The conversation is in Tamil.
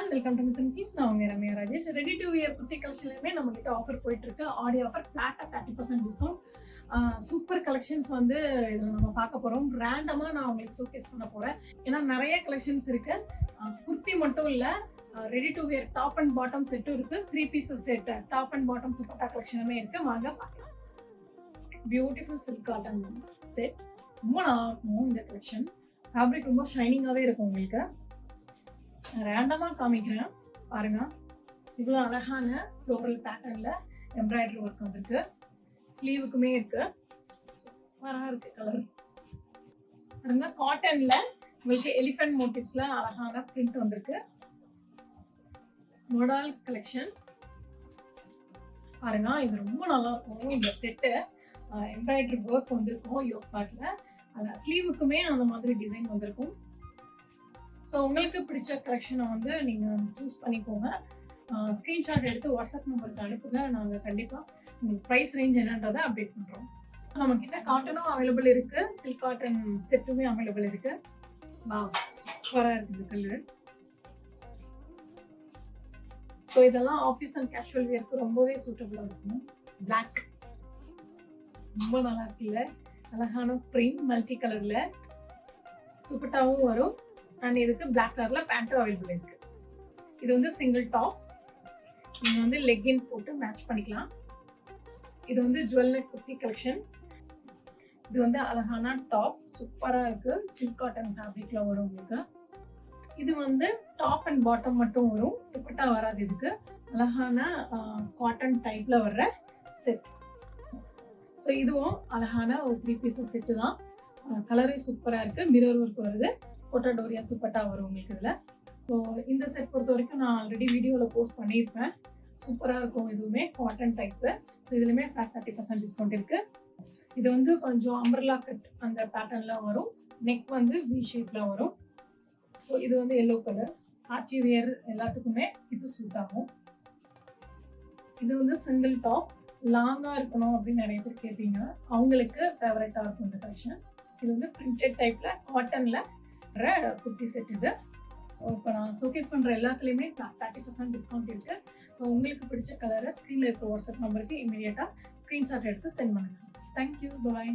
everyone, welcome to Mithun Jeans. நான் உங்க Ramya Rajesh. Ready to wear kurti கலெக்ஷன்லயுமே நம்ம கிட்ட ஆஃபர் போயிட்டு இருக்கு. ஆடி ஆஃபர் ஃபிளாட்டா 30% டிஸ்கவுண்ட். சூப்பர் கலெக்ஷன்ஸ் வந்து இதுல நம்ம பார்க்க போறோம். ரேண்டமா நான் உங்களுக்கு ஷோகேஸ் பண்ண போறேன். ஏன்னா நிறைய கலெக்ஷன்ஸ் இருக்கு. குர்த்தி மட்டும் இல்ல, ready to wear top and bottom செட்டும் இருக்கு. 3 pieces set top and bottom dupatta கலெக்ஷனுமே இருக்கு. வாங்க பார்க்கலாம். Beautiful silk cotton set. ரொம்ப நல்லா இருக்கும் இந்த கலெக்ஷன். ஃபேப்ரிக் ரொம்ப ஷைனிங்காகவே இருக்கும் உங்களுக்கு. ரேண்டமாக காமிக்கிறேன் பாருங்க. இவ்வளோ அழகான ஃப்ளோரல் பேட்டர்னில் எம்ப்ராய்டரி ஒர்க் வந்துருக்கு. ஸ்லீவுக்குமே இருக்கு. சூப்பராக இருக்கு கலர் பாருங்க. காட்டன்ல உங்களுக்கு எலிஃபென்ட் மோட்டிவ்ஸ்ல அழகான பிரிண்ட் வந்திருக்கு. மொடால் கலெக்ஷன் பாருங்க. இது ரொம்ப நல்லா இருக்கும் இந்த செட்டு. எம்ப்ராய்டரி ஒர்க் வந்திருக்கும் யோக் பார்ட்ல. ஸ்லீவுக்குமே அந்த மாதிரி டிசைன் வந்திருக்கும். ஸோ உங்களுக்கு பிடிச்ச கலெக்ஷனை வந்து நீங்கள் சூஸ் பண்ணிக்கோங்க. ஸ்க்ரீன்ஷாட் எடுத்து வாட்ஸ்அப் நம்பருக்கு அனுப்புங்க. நாங்கள் கண்டிப்பாக உங்களுக்கு ப்ரைஸ் ரேஞ்ச் என்னன்றதை அப்டேட் பண்ணுறோம். நம்மக்கிட்ட காட்டனும் அவைலபிள் இருக்குது, சில்க் காட்டன் செட்டுமே அவைலபிள் இருக்குது. வா, சூப்பராக இருக்குது கலர். ஸோ இதெல்லாம் ஆஃபீஸ் அண்ட் கேஷுவல் வியருக்கு ரொம்பவே சூட்டபுளாக இருக்கும். பிளாக் ரொம்ப நல்லா இருக்குல்ல, அழகான பிரிண்ட் மல்டி கலரில் துப்பட்டாவும் வரும். அண்ட் இதுக்கு பிளாக் கலர்ல பேண்ட்டும் அவைலபிள் இருக்கு. இது வந்து சிங்கிள் டாப். நீங்க வந்து லெக்கின் போட்டு மேட்ச் பண்ணிக்கலாம். இது வந்து ஜுவல் நெக் குர்த்தி கலெக்ஷன். இது வந்து அழகான டாப், சூப்பரா இருக்கு. சில்க் காட்டன் ஃபேப்ரிக்ல வரும் உங்களுக்கு. இது வந்து டாப் அண்ட் பாட்டம் மட்டும் வரும், துப்பட்டா வராது. இதுக்கு அழகான காட்டன் டைப்ல வர்ற செட். ஸோ இதுவும் அழகான ஒரு 3 பீசஸ் செட்டு தான். கலரே சூப்பரா இருக்கு. மிரர் ஒர்க் வருது. கோட்டா டோரியா துப்பட்டா வரும் உங்களுக்கு இதில். ஸோ இந்த செட் பொறுத்த வரைக்கும் நான் ஆல்ரெடி வீடியோவில் போஸ்ட் பண்ணியிருப்பேன். சூப்பராக இருக்கும். இதுவுமே காட்டன் டைப்பு. ஸோ இதுலையுமே 30% டிஸ்கவுண்ட் இருக்குது. இது வந்து கொஞ்சம் அம்பர்லா கட் அந்த பேட்டர்னில் வரும். நெக் வந்து வி ஷேப்பில் வரும். ஸோ இது வந்து எல்லோ கலர். பார்ட்டி வியர் எல்லாத்துக்குமே இது சூட் ஆகும். இது வந்து சிங்கிள் டாப். லாங்காக இருக்கணும் அப்படின்னு நிறைய பேர் கேட்பீங்க. அவங்களுக்கு ஃபேவரட்டாக இருக்கும் இந்த கலெக்ஷன். இது வந்து பிரிண்டட் டைப்பில் காட்டனில் குர்த்தி செட் இது. ஸோ இப்போ நான் ஷோகேஸ் பண்ணுற எல்லாத்துலேயுமே 30% டிஸ்கவுண்ட் இருக்குது. ஸோ உங்களுக்கு பிடிச்ச கலரை ஸ்க்ரீனில் இருக்க வாட்ஸ்அப் நம்பருக்கு இமீடியட்டாக ஸ்க்ரீன்ஷாட் எடுத்து சென்ட் பண்ணுங்கள். தேங்க்யூ, பாய்.